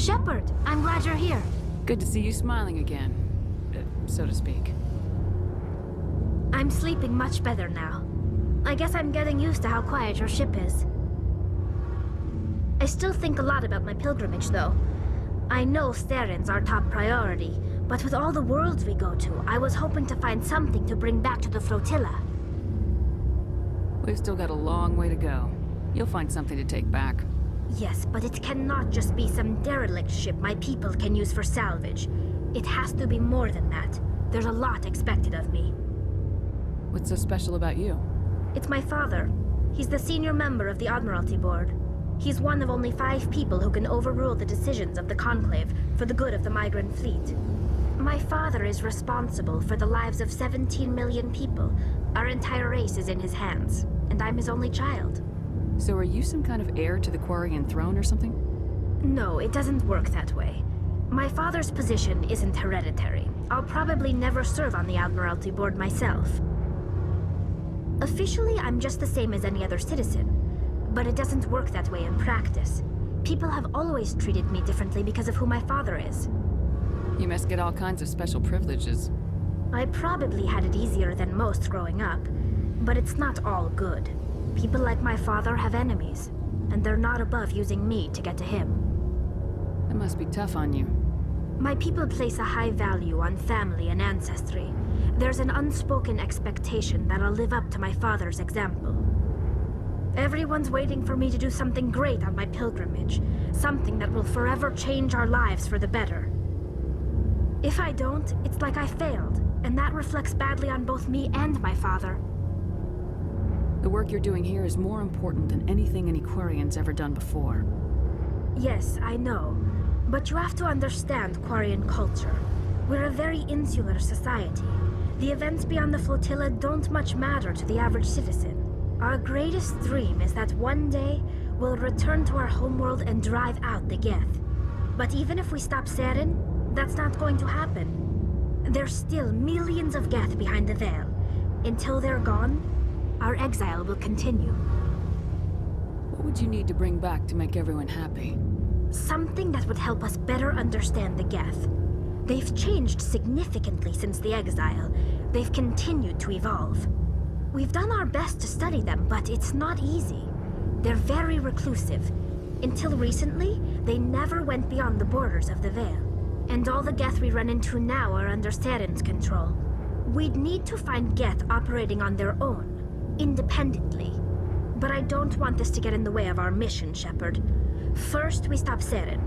Shepard, I'm glad you're here. Good to see you smiling again, so to speak. I'm sleeping much better now. I guess I'm getting used to how quiet your ship is. I still think a lot about my pilgrimage, though. I know Steren's our top priority, but with all the worlds we go to, I was hoping to find something to bring back to the flotilla. We've still got a long way to go. You'll find something to take back. Yes, but it cannot just be some derelict ship my people can use for salvage. It has to be more than that. There's a lot expected of me. What's so special about you? It's my father. He's the senior member of the Admiralty Board. He's one of only 5 people who can overrule the decisions of the Conclave for the good of the migrant fleet. My father is responsible for the lives of 17 million people. Our entire race is in his hands, and I'm his only child. So are you some kind of heir to the Quarian throne or something? No, it doesn't work that way. My father's position isn't hereditary. I'll probably never serve on the Admiralty Board myself. Officially, I'm just the same as any other citizen. But it doesn't work that way in practice. People have always treated me differently because of who my father is. You must get all kinds of special privileges. I probably had it easier than most growing up, but it's not all good. People like my father have enemies, and they're not above using me to get to him. That must be tough on you. My people place a high value on family and ancestry. There's an unspoken expectation that I'll live up to my father's example. Everyone's waiting for me to do something great on my pilgrimage, something that will forever change our lives for the better. If I don't, it's like I failed, and that reflects badly on both me and my father. The work you're doing here is more important than anything any Quarian's ever done before. Yes, I know. But you have to understand Quarian culture. We're a very insular society. The events beyond the flotilla don't much matter to the average citizen. Our greatest dream is that one day we'll return to our homeworld and drive out the Geth. But even if we stop Seren, that's not going to happen. There's still millions of Geth behind the veil. Until they're gone, our exile will continue. What would you need to bring back to make everyone happy? Something that would help us better understand the Geth. They've changed significantly since the exile. They've continued to evolve. We've done our best to study them, but it's not easy. They're very reclusive. Until recently, they never went beyond the borders of the Veil. And all the Geth we run into now are under Steren's control. We'd need to find Geth operating on their own, independently. But I don't want this to get in the way of our mission, Shepard. First, we stop Seren.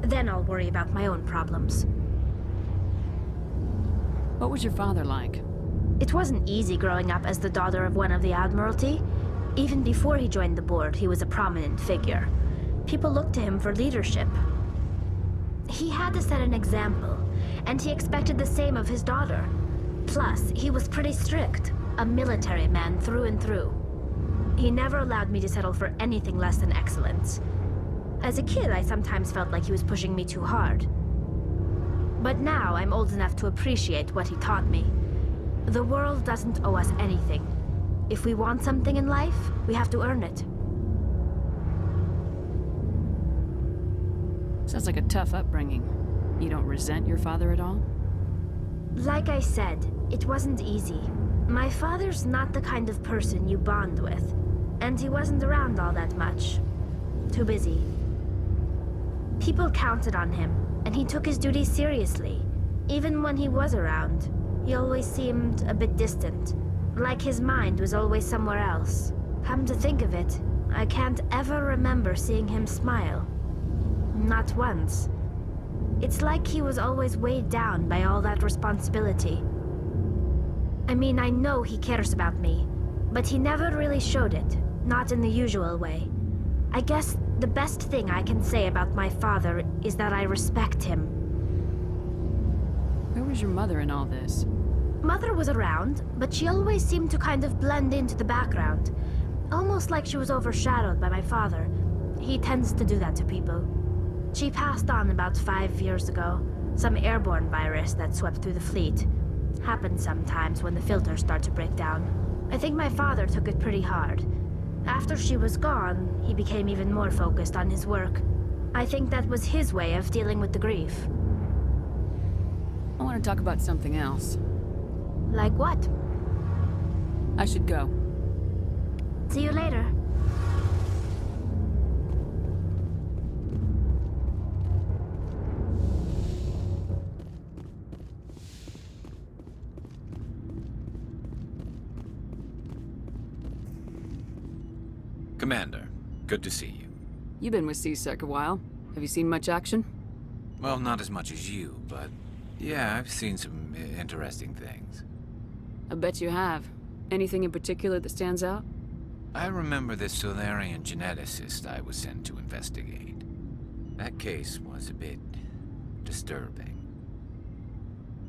Then I'll worry about my own problems. What was your father like? It wasn't easy growing up as the daughter of one of the Admiralty. Even before he joined the board, he was a prominent figure. People looked to him for leadership. He had to set an example, and he expected the same of his daughter. Plus, he was pretty strict, a military man through and through. He never allowed me to settle for anything less than excellence. As a kid, I sometimes felt like he was pushing me too hard. But now I'm old enough to appreciate what he taught me. The world doesn't owe us anything. If we want something in life, we have to earn it. Sounds like a tough upbringing. You don't resent your father at all? Like I said, it wasn't easy. My father's not the kind of person you bond with, and he wasn't around all that much. Too busy. People counted on him, and he took his duties seriously. Even when he was around, he always seemed a bit distant, like his mind was always somewhere else. Come to think of it, I can't ever remember seeing him smile. Not once. It's like he was always weighed down by all that responsibility. I mean, I know he cares about me, but he never really showed it, not in the usual way. I guess the best thing I can say about my father is that I respect him. Where was your mother in all this? Mother was around, but she always seemed to kind of blend into the background. Almost like she was overshadowed by my father. He tends to do that to people. She passed on about 5 years ago. Some airborne virus that swept through the fleet. Happens sometimes when the filters start to break down. I think my father took it pretty hard. After she was gone, he became even more focused on his work. I think that was his way of dealing with the grief. I want to talk about something else. Like what? I should go. See you later. Commander, good to see you. You've been with CSEC a while. Have you seen much action? Well, not as much as you, but yeah, I've seen some interesting things. I bet you have. Anything in particular that stands out? I remember this Solarian geneticist I was sent to investigate. That case was a bit disturbing.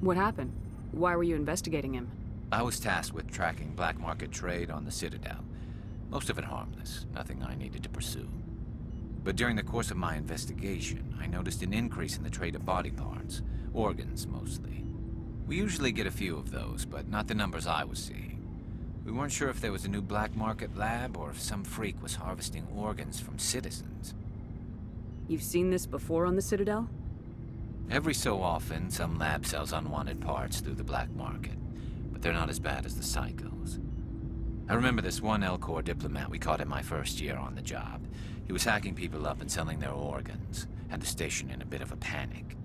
What happened? Why were you investigating him? I was tasked with tracking black market trade on the Citadel. Most of it harmless, nothing I needed to pursue. But during the course of my investigation, I noticed an increase in the trade of body parts, organs mostly. We usually get a few of those, but not the numbers I was seeing. We weren't sure if there was a new black market lab or if some freak was harvesting organs from citizens. You've seen this before on the Citadel? Every so often, some lab sells unwanted parts through the black market, but they're not as bad as the psychos. I remember this one L-Corps diplomat we caught in my first year on the job. He was hacking people up and selling their organs. Had the station in a bit of a panic.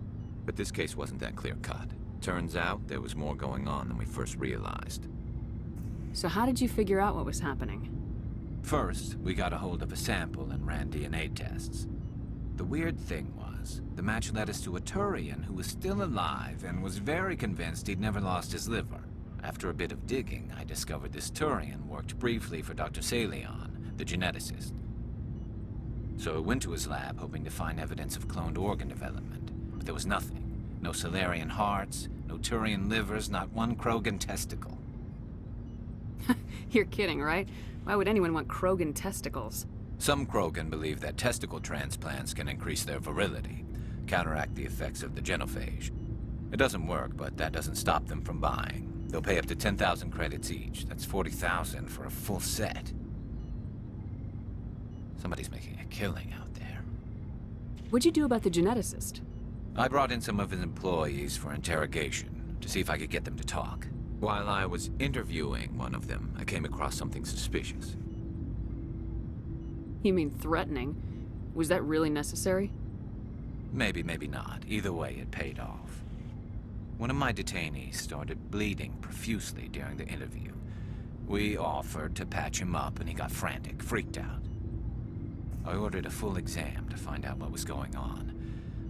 But this case wasn't that clear-cut. Turns out there was more going on than we first realized. So how did you figure out what was happening? First, we got a hold of a sample and ran DNA tests. The weird thing was, the match led us to a Turian who was still alive and was very convinced he'd never lost his liver. After a bit of digging, I discovered this Turian worked briefly for Dr. Salion, the geneticist. So I went to his lab hoping to find evidence of cloned organ development, but there was nothing. No Solarian hearts, no Turian livers, not one Krogan testicle. You're kidding, right? Why would anyone want Krogan testicles? Some Krogan believe that testicle transplants can increase their virility, counteract the effects of the genophage. It doesn't work, but that doesn't stop them from buying. They'll pay up to 10,000 credits each. That's 40,000 for a full set. Somebody's making a killing out there. What'd you do about the geneticist? I brought in some of his employees for interrogation, to see if I could get them to talk. While I was interviewing one of them, I came across something suspicious. You mean threatening? Was that really necessary? Maybe, maybe not. Either way, it paid off. One of my detainees started bleeding profusely during the interview. We offered to patch him up and he got frantic, freaked out. I ordered a full exam to find out what was going on.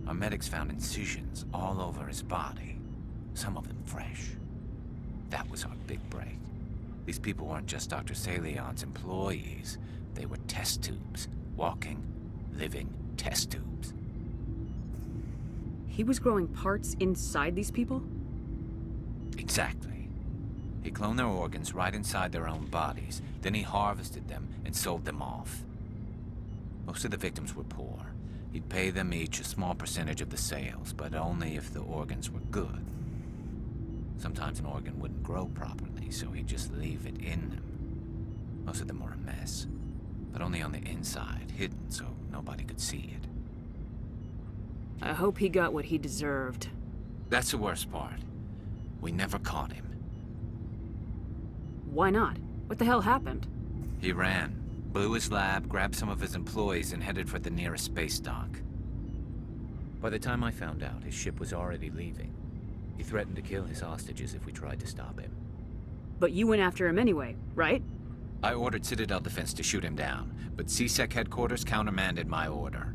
Our medics found incisions all over his body, some of them fresh. That was our big break. These people weren't just Dr. Salion's employees. They were test tubes. Walking, living test tubes. He was growing parts inside these people? Exactly. He cloned their organs right inside their own bodies. Then he harvested them and sold them off. Most of the victims were poor. He'd pay them each a small percentage of the sales, but only if the organs were good. Sometimes an organ wouldn't grow properly, so he'd just leave it in them. Most of them were a mess, but only on the inside, hidden so nobody could see it. I hope he got what he deserved. That's the worst part. We never caught him. Why not? What the hell happened? He ran, blew his lab, grabbed some of his employees, and headed for the nearest space dock. By the time I found out, his ship was already leaving. He threatened to kill his hostages if we tried to stop him. But you went after him anyway, right? I ordered Citadel Defense to shoot him down, but CSEC headquarters countermanded my order.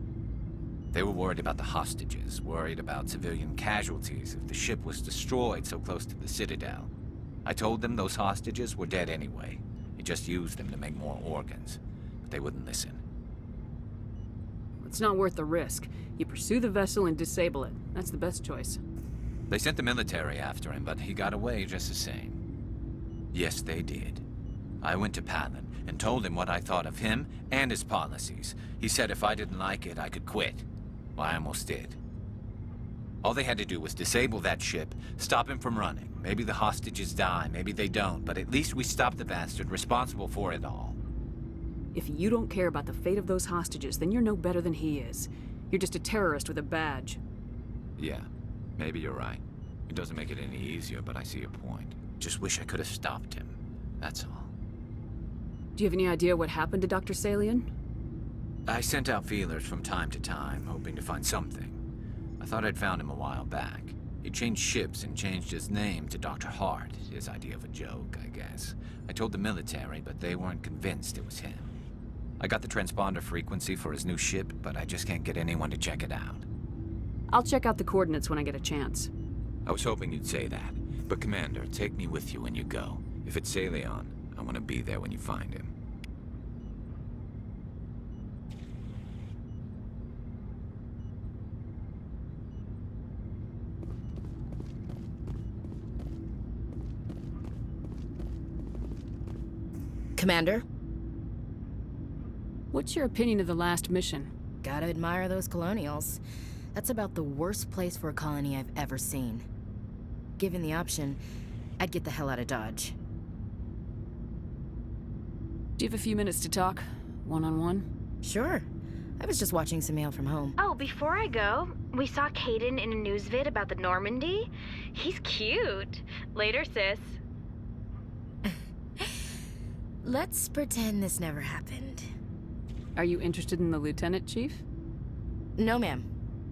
They were worried about the hostages, worried about civilian casualties if the ship was destroyed so close to the Citadel. I told them those hostages were dead anyway. He just used them to make more organs, but they wouldn't listen. It's not worth the risk. You pursue the vessel and disable it. That's the best choice. They sent the military after him, but he got away just the same. Yes, they did. I went to Palin and told him what I thought of him and his policies. He said if I didn't like it, I could quit. Well, I almost did. All they had to do was disable that ship, stop him from running. Maybe the hostages die, maybe they don't, but at least we stopped the bastard responsible for it all. If you don't care about the fate of those hostages, then you're no better than he is. You're just a terrorist with a badge. Yeah, maybe you're right. It doesn't make it any easier, but I see your point. Just wish I could have stopped him. That's all. Do you have any idea what happened to Dr. Salian? I sent out feelers from time to time, hoping to find something. I thought I'd found him a while back. He changed ships and changed his name to Dr. Hart, his idea of a joke, I guess. I told the military, but they weren't convinced it was him. I got the transponder frequency for his new ship, but I just can't get anyone to check it out. I'll check out the coordinates when I get a chance. I was hoping you'd say that. But Commander, take me with you when you go. If it's Salion, I want to be there when you find him. Commander? What's your opinion of the last mission? Gotta admire those colonials. That's about the worst place for a colony I've ever seen. Given the option, I'd get the hell out of Dodge. Do you have a few minutes to talk? One-on-one? Sure. I was just watching some mail from home. Oh, before I go, we saw Caden in a news vid about the Normandy. He's cute. Later, sis. Let's pretend this never happened. Are you interested in the Lieutenant, Chief? No, ma'am.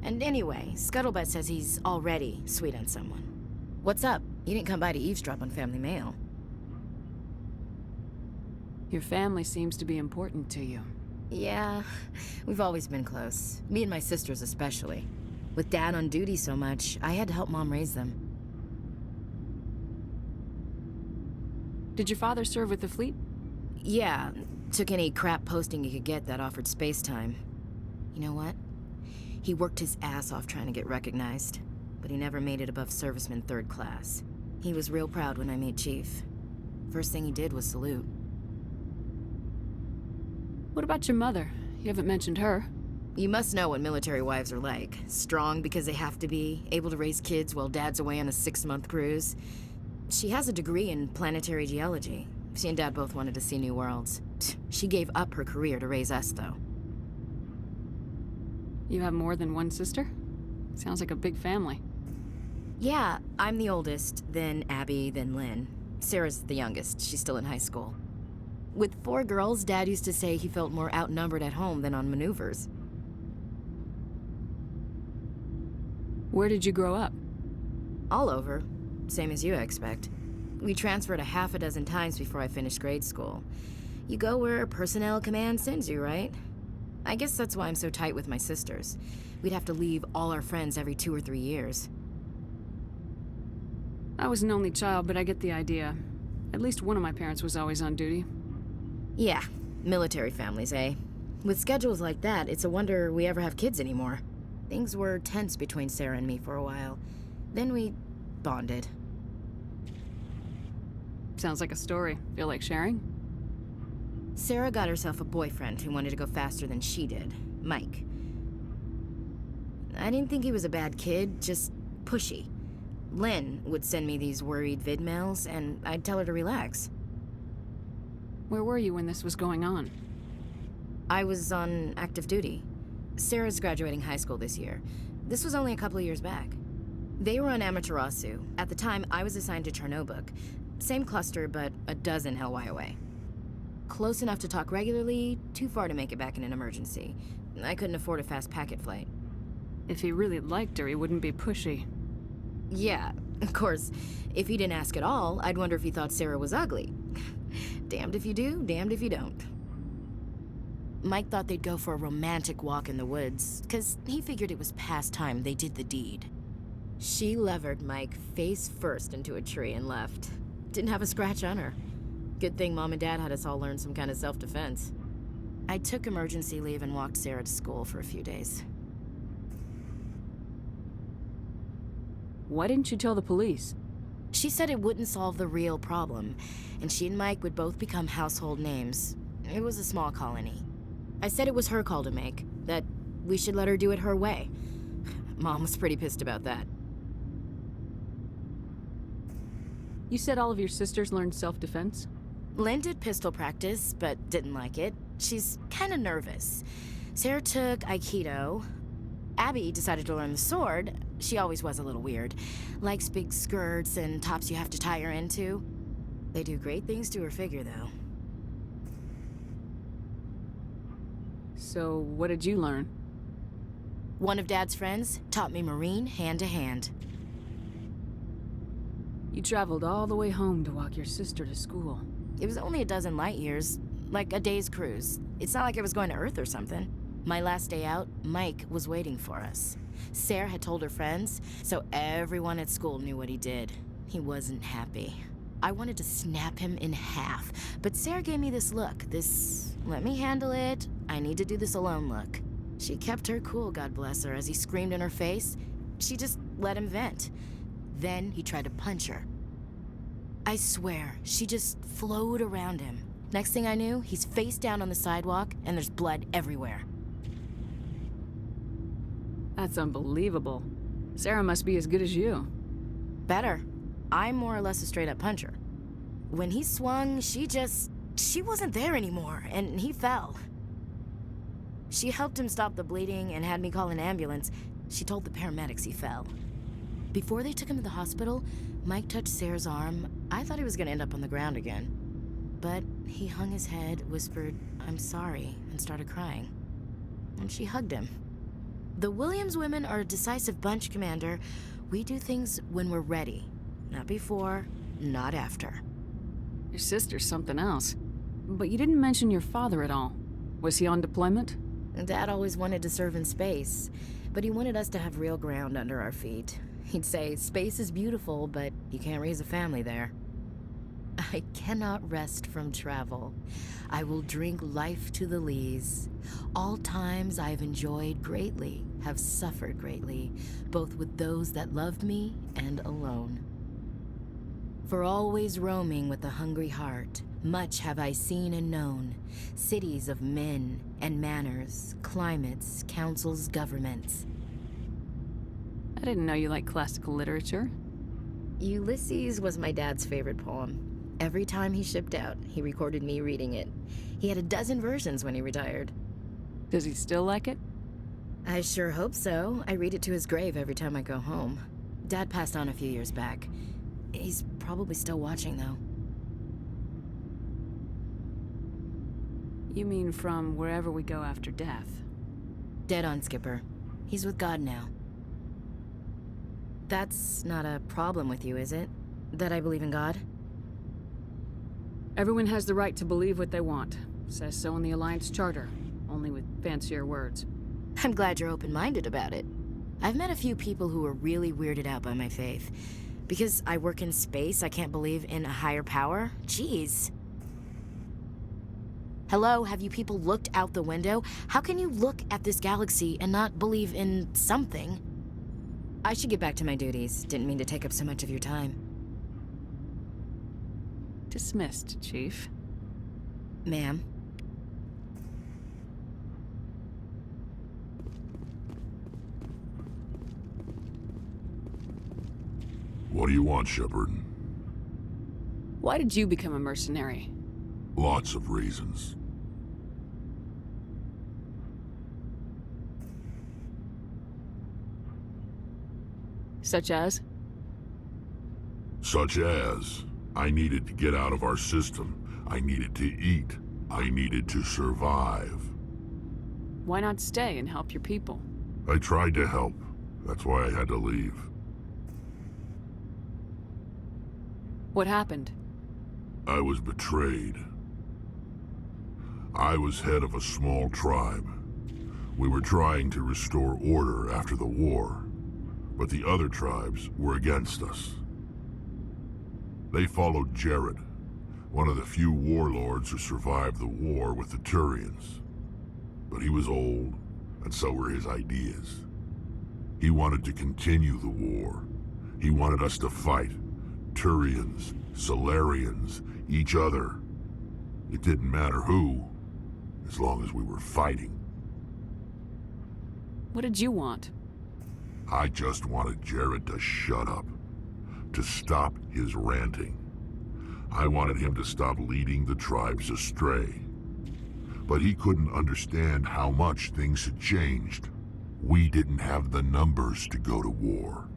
And anyway, Scuttlebutt says he's already sweet on someone. What's up? You didn't come by to eavesdrop on family mail. Your family seems to be important to you. Yeah, we've always been close. Me and my sisters especially. With Dad on duty so much, I had to help Mom raise them. Did your father serve with the fleet? Yeah, took any crap posting he could get that offered space time. You know what? He worked his ass off trying to get recognized, but he never made it above serviceman 3rd class. He was real proud when I made Chief. First thing he did was salute. What about your mother? You haven't mentioned her. You must know what military wives are like. Strong because they have to be, able to raise kids while Dad's away on a 6-month cruise. She has a degree in planetary geology. She and Dad both wanted to see new worlds. She gave up her career to raise us, though. You have more than one sister? Sounds like a big family. Yeah, I'm the oldest, then Abby, then Lynn. Sarah's the youngest. She's still in high school. With 4 girls, Dad used to say he felt more outnumbered at home than on maneuvers. Where did you grow up? All over. Same as you, I expect. We transferred a half a dozen times before I finished grade school. You go where personnel command sends you, right? I guess that's why I'm so tight with my sisters. We'd have to leave all our friends every 2 or 3 years. I was an only child, but I get the idea. At least one of my parents was always on duty. Yeah, military families, eh? With schedules like that, it's a wonder we ever have kids anymore. Things were tense between Sarah and me for a while. Then we bonded. Sounds like a story. Feel like sharing? Sarah got herself a boyfriend who wanted to go faster than she did, Mike. I didn't think he was a bad kid, just pushy. Lynn would send me these worried vid mails, and I'd tell her to relax. Where were you when this was going on? I was on active duty. Sarah's graduating high school this year. This was only a couple of years back. They were on Amaterasu. At the time, I was assigned to Chernobog. Same cluster, but a dozen LY away. Close enough to talk regularly, too far to make it back in an emergency. I couldn't afford a fast packet flight. If he really liked her, he wouldn't be pushy. Yeah, of course, if he didn't ask at all, I'd wonder if he thought Sarah was ugly. Damned if you do, damned if you don't. Mike thought they'd go for a romantic walk in the woods, 'cause he figured it was past time they did the deed. She levered Mike face first into a tree and left. Didn't have a scratch on her. Good thing Mom and Dad had us all learn some kind of self-defense. I took emergency leave and walked Sarah to school for a few days. Why didn't you tell the police? She said it wouldn't solve the real problem, and she and Mike would both become household names. It was a small colony. I said it was her call to make, that we should let her do it her way. Mom was pretty pissed about that. You said all of your sisters learned self-defense? Lynn did pistol practice, but didn't like it. She's kind of nervous. Sarah took Aikido. Abby decided to learn the sword. She always was a little weird. Likes big skirts and tops you have to tie her into. They do great things to her figure, though. So, what did you learn? One of Dad's friends taught me Marine hand to hand. You traveled all the way home to walk your sister to school. It was only a dozen light years, like a day's cruise. It's not like I was going to Earth or something. My last day out, Mike was waiting for us. Sarah had told her friends, so everyone at school knew what he did. He wasn't happy. I wanted to snap him in half, but Sarah gave me this look, this let me handle it, I need to do this alone look. She kept her cool, God bless her, as he screamed in her face. She just let him vent. Then he tried to punch her. I swear, she just flowed around him. Next thing I knew, he's face down on the sidewalk, and there's blood everywhere. That's unbelievable. Sarah must be as good as you. Better. I'm more or less a straight-up puncher. When he swung, she wasn't there anymore, and he fell. She helped him stop the bleeding and had me call an ambulance. She told the paramedics he fell. Before they took him to the hospital, Mike touched Sarah's arm. I thought he was gonna end up on the ground again. But he hung his head, whispered, "I'm sorry," and started crying. And she hugged him. The Williams women are a decisive bunch, Commander. We do things when we're ready. Not before, not after. Your sister's something else. But you didn't mention your father at all. Was he on deployment? Dad always wanted to serve in space, but he wanted us to have real ground under our feet. He'd say, space is beautiful, but you can't raise a family there. I cannot rest from travel. I will drink life to the lees. All times I have enjoyed greatly, have suffered greatly, both with those that loved me and alone. For always roaming with a hungry heart, much have I seen and known, cities of men and manners, climates, councils, governments. I didn't know you liked classical literature. Ulysses was my dad's favorite poem. Every time he shipped out, he recorded me reading it. He had a dozen versions when he retired. Does he still like it? I sure hope so. I read it to his grave every time I go home. Dad passed on a few years back. He's probably still watching, though. You mean from wherever we go after death? Dead on, Skipper. He's with God now. That's not a problem with you, is it? That I believe in God? Everyone has the right to believe what they want. Says so in the Alliance Charter, only with fancier words. I'm glad you're open-minded about it. I've met a few people who are really weirded out by my faith. Because I work in space, I can't believe in a higher power? Jeez. Hello, have you people looked out the window? How can you look at this galaxy and not believe in something? I should get back to my duties. Didn't mean to take up so much of your time. Dismissed, Chief. Ma'am. What do you want, Shepard? Why did you become a mercenary? Lots of reasons. Such as? Such as, I needed to get out of our system. I needed to eat. I needed to survive. Why not stay and help your people? I tried to help. That's why I had to leave. What happened? I was betrayed. I was head of a small tribe. We were trying to restore order after the war, but the other tribes were against us. They followed Jared, one of the few warlords who survived the war with the Turians. But he was old, and so were his ideas. He wanted to continue the war. He wanted us to fight. Turians, Solarians, each other. It didn't matter who, as long as we were fighting. What did you want? I just wanted Jared to shut up, to stop his ranting. I wanted him to stop leading the tribes astray. But he couldn't understand how much things had changed. We didn't have the numbers to go to war.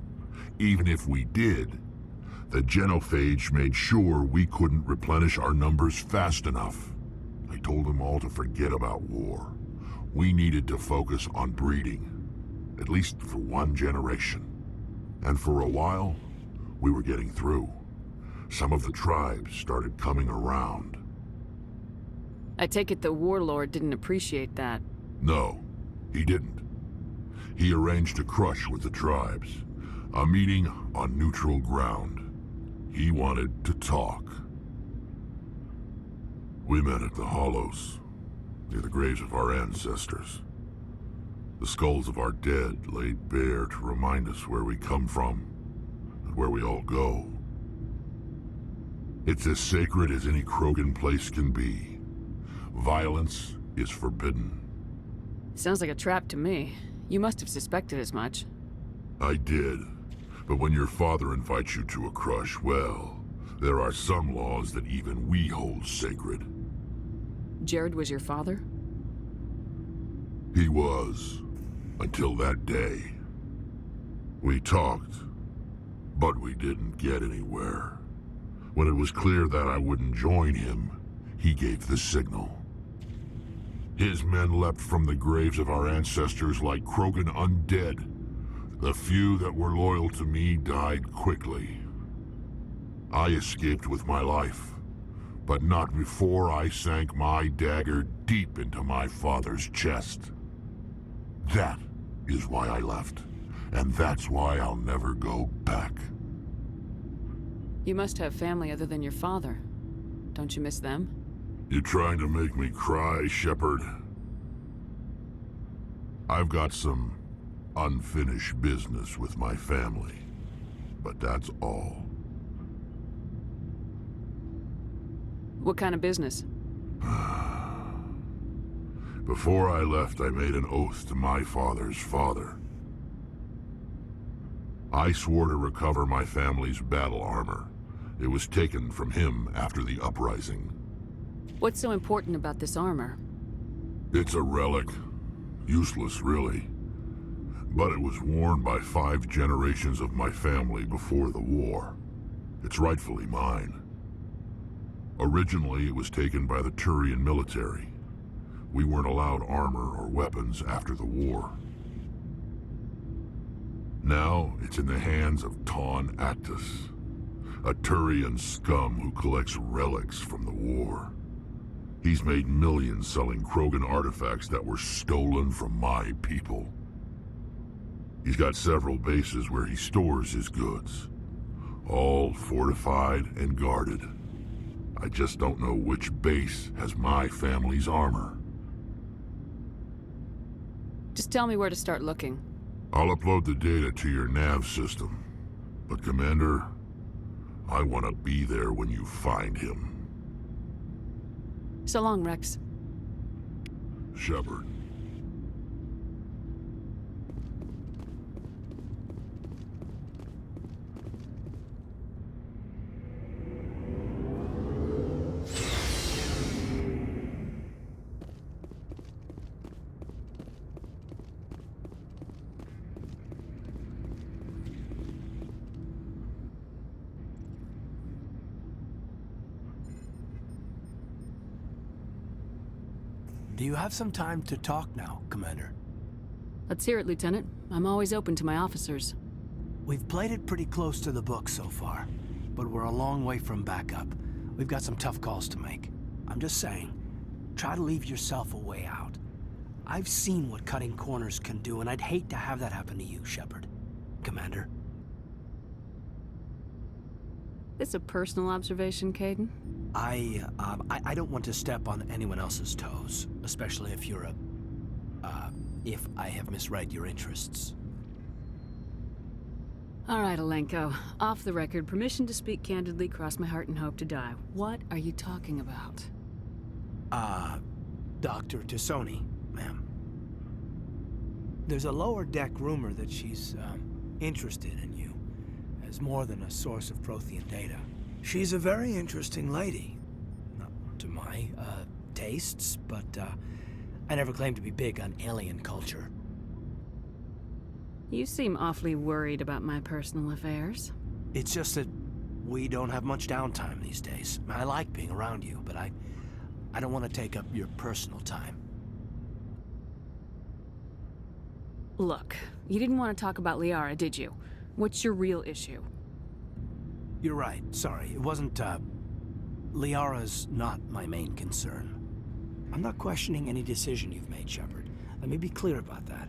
Even if we did, the genophage made sure we couldn't replenish our numbers fast enough. I told them all to forget about war. We needed to focus on breeding, at least for one generation. And for a while, we were getting through. Some of the tribes started coming around. I take it the warlord didn't appreciate that. No, he didn't. He arranged a crush with the tribes, a meeting on neutral ground. He wanted to talk. We met at the Hollows, near the graves of our ancestors. The skulls of our dead laid bare to remind us where we come from and where we all go. It's as sacred as any Krogan place can be. Violence is forbidden. Sounds like a trap to me. You must have suspected as much. I did. But when your father invites you to a crush, well, there are some laws that even we hold sacred. Jared was your father? He was, until that day. We talked, but we didn't get anywhere. When it was clear that I wouldn't join him, he gave the signal. His men leapt from the graves of our ancestors like Krogan undead. The few that were loyal to me died quickly. I escaped with my life, but not before I sank my dagger deep into my father's chest. That is why I left, and that's why I'll never go back. You must have family other than your father. Don't you miss them? You trying to make me cry, Shepard? I've got some unfinished business with my family, but that's all. What kind of business? Before I left, I made an oath to my father's father. I swore to recover my family's battle armor. It was taken from him after the uprising. What's so important about this armor? It's a relic. Useless, really. But it was worn by 5 generations of my family before the war. It's rightfully mine. Originally, it was taken by the Turian military. We weren't allowed armor or weapons after the war. Now, it's in the hands of Taun Actus, a Turian scum who collects relics from the war. He's made millions selling Krogan artifacts that were stolen from my people. He's got several bases where he stores his goods, all fortified and guarded. I just don't know which base has my family's armor. Just tell me where to start looking. I'll upload the data to your nav system. But Commander, I want to be there when you find him. So long, Rex. Shepard. Do you have some time to talk now, Commander? Let's hear it, Lieutenant. I'm always open to my officers. We've played it pretty close to the book so far, but we're a long way from backup. We've got some tough calls to make. I'm just saying, try to leave yourself a way out. I've seen what cutting corners can do, and I'd hate to have that happen to you, Shepard. Commander? This a personal observation, Caden? I don't want to step on anyone else's toes, especially if you're if I have misread your interests. All right, Alenko. Off the record, permission to speak candidly, cross my heart and hope to die. What are you talking about? Dr. Tassoni, ma'am. There's a lower deck rumor that she's, interested in you, as more than a source of Prothean data. She's a very interesting lady. Not to my, tastes, but, I never claimed to be big on alien culture. You seem awfully worried about my personal affairs. It's just that we don't have much downtime these days. I like being around you, but I don't want to take up your personal time. Look, you didn't want to talk about Liara, did you? What's your real issue? You're right. Sorry. It wasn't, Liara's not my main concern. I'm not questioning any decision you've made, Shepard. Let me be clear about that.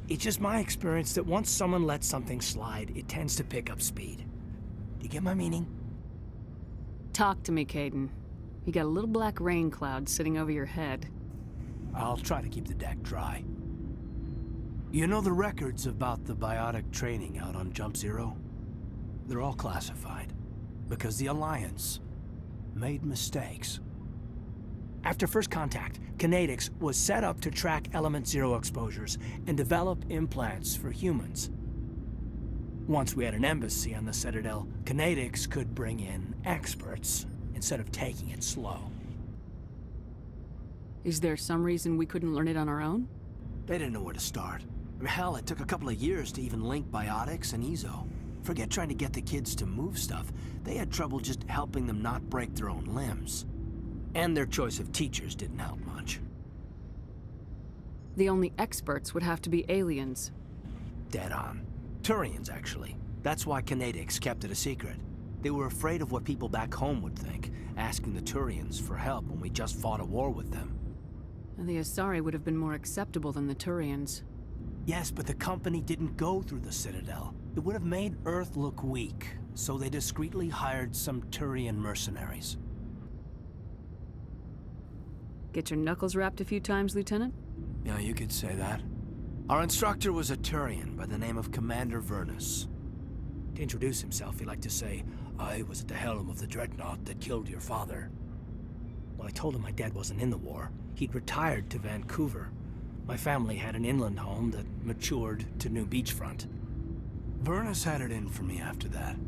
It's just my experience that once someone lets something slide, it tends to pick up speed. Do you get my meaning? Talk to me, Caden. You got a little black rain cloud sitting over your head. I'll try to keep the deck dry. You know the records about the biotic training out on Jump Zero? They're all classified, because the Alliance made mistakes. After first contact, Kinetics was set up to track Element Zero exposures and develop implants for humans. Once we had an embassy on the Citadel, Kinetics could bring in experts instead of taking it slow. Is there some reason we couldn't learn it on our own? They didn't know where to start. I mean, hell, it took a couple of years to even link biotics and EZO. Forget trying to get the kids to move stuff. They had trouble just helping them not break their own limbs. And their choice of teachers didn't help much. The only experts would have to be aliens. Dead on. Turians, actually. That's why Kinetics kept it a secret. They were afraid of what people back home would think, asking the Turians for help when we just fought a war with them. And the Asari would have been more acceptable than the Turians. Yes, but the company didn't go through the Citadel. It would have made Earth look weak, so they discreetly hired some Turian mercenaries. Get your knuckles rapped a few times, Lieutenant? Yeah, you could say that. Our instructor was a Turian by the name of Commander Vernus. To introduce himself, he liked to say, "I was at the helm of the dreadnought that killed your father." Well, I told him my dad wasn't in the war. He'd retired to Vancouver. My family had an inland home that matured to New Beachfront. Vernus had it in for me after that.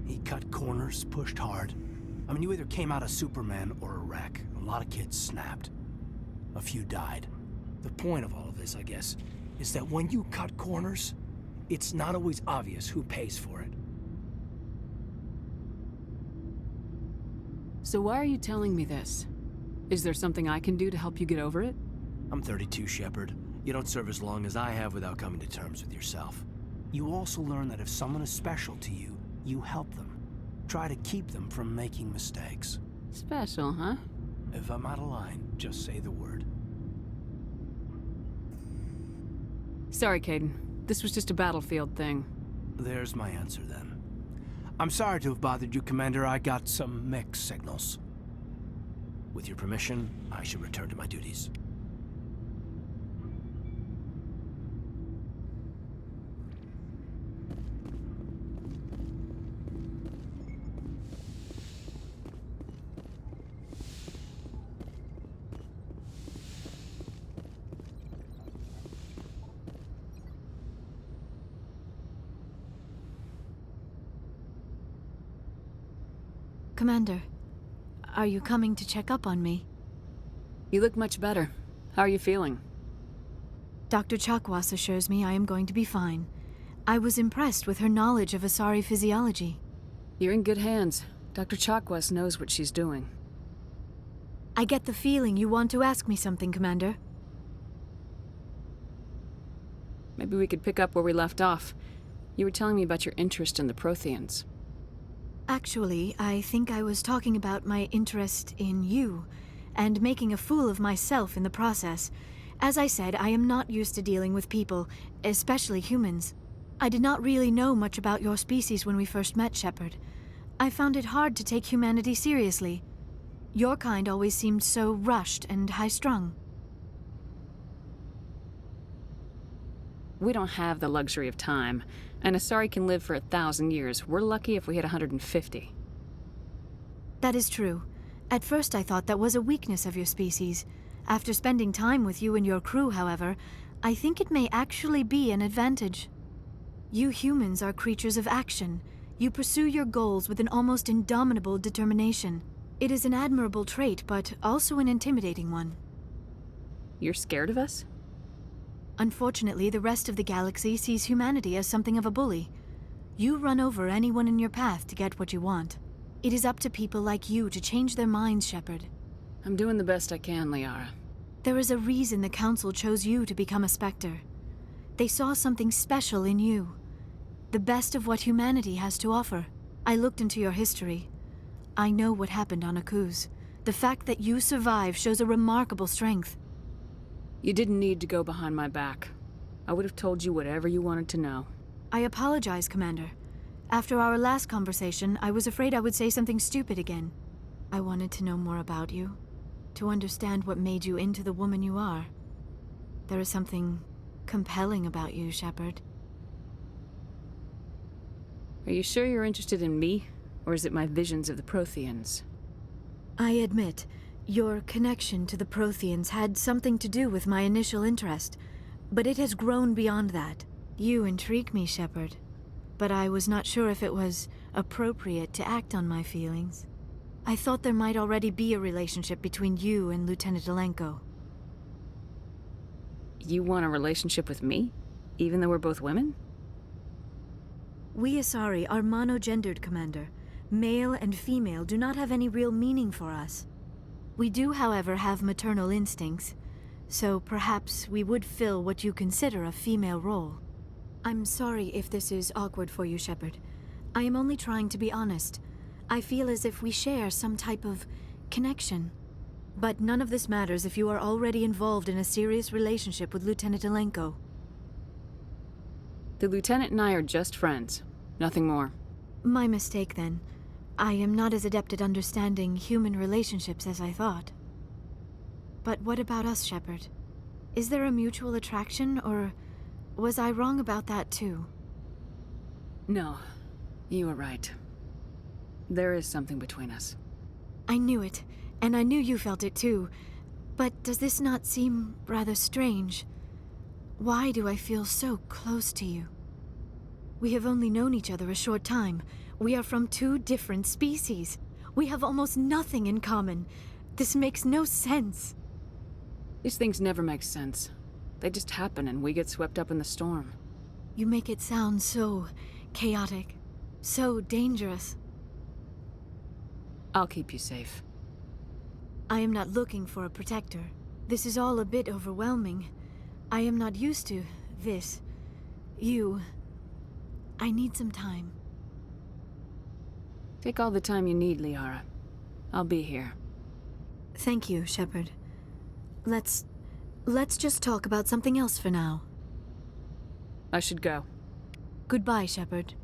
He cut corners, pushed hard. I mean, you either came out a Superman or a wreck. A lot of kids snapped. A few died. The point of all of this, I guess, is that when you cut corners, it's not always obvious who pays for it. So why are you telling me this? Is there something I can do to help you get over it? I'm 32, Shepard. You don't serve as long as I have without coming to terms with yourself. You also learn that if someone is special to you, you help them. Try to keep them from making mistakes. Special, huh? If I'm out of line, just say the word. Sorry, Caden. This was just a battlefield thing. There's my answer, then. I'm sorry to have bothered you, Commander. I got some mixed signals. With your permission, I should return to my duties. Commander, are you coming to check up on me? You look much better. How are you feeling? Dr. Chakwas assures me I am going to be fine. I was impressed with her knowledge of Asari physiology. You're in good hands. Dr. Chakwas knows what she's doing. I get the feeling you want to ask me something, Commander. Maybe we could pick up where we left off. You were telling me about your interest in the Protheans. Actually, I think I was talking about my interest in you, and making a fool of myself in the process. As I said, I am not used to dealing with people, especially humans. I did not really know much about your species when we first met, Shepard. I found it hard to take humanity seriously. Your kind always seemed so rushed and high-strung. We don't have the luxury of time. An Asari can live for 1,000 years. We're lucky if we hit 150. That is true. At first I thought that was a weakness of your species. After spending time with you and your crew, however, I think it may actually be an advantage. You humans are creatures of action. You pursue your goals with an almost indomitable determination. It is an admirable trait, but also an intimidating one. You're scared of us? Unfortunately, the rest of the galaxy sees humanity as something of a bully. You run over anyone in your path to get what you want. It is up to people like you to change their minds, Shepard. I'm doing the best I can, Liara. There is a reason the Council chose you to become a Spectre. They saw something special in you. The best of what humanity has to offer. I looked into your history. I know what happened on Akuz. The fact that you survived shows a remarkable strength. You didn't need to go behind my back. I would have told you whatever you wanted to know. I apologize, Commander. After our last conversation, I was afraid I would say something stupid again. I wanted to know more about you, to understand what made you into the woman you are. There is something compelling about you, Shepard. Are you sure you're interested in me, or is it my visions of the Protheans? I admit, your connection to the Protheans had something to do with my initial interest, but it has grown beyond that. You intrigue me, Shepard, but I was not sure if it was appropriate to act on my feelings. I thought there might already be a relationship between you and Lieutenant Alenko. You want a relationship with me, even though we're both women? We Asari are monogendered, Commander. Male and female do not have any real meaning for us. We do, however, have maternal instincts, so perhaps we would fill what you consider a female role. I'm sorry if this is awkward for you, Shepard. I am only trying to be honest. I feel as if we share some type of connection. But none of this matters if you are already involved in a serious relationship with Lieutenant Alenko. The Lieutenant and I are just friends. Nothing more. My mistake, then. I am not as adept at understanding human relationships as I thought. But what about us, Shepard? Is there a mutual attraction, or was I wrong about that too? No, you were right. There is something between us. I knew it, and I knew you felt it too. But does this not seem rather strange? Why do I feel so close to you? We have only known each other a short time. We are from two different species. We have almost nothing in common. This makes no sense. These things never make sense. They just happen and we get swept up in the storm. You make it sound so chaotic, so dangerous. I'll keep you safe. I am not looking for a protector. This is all a bit overwhelming. I am not used to this. You. I need some time. Take all the time you need, Liara. I'll be here. Thank you, Shepard. Let's just talk about something else for now. I should go. Goodbye, Shepard.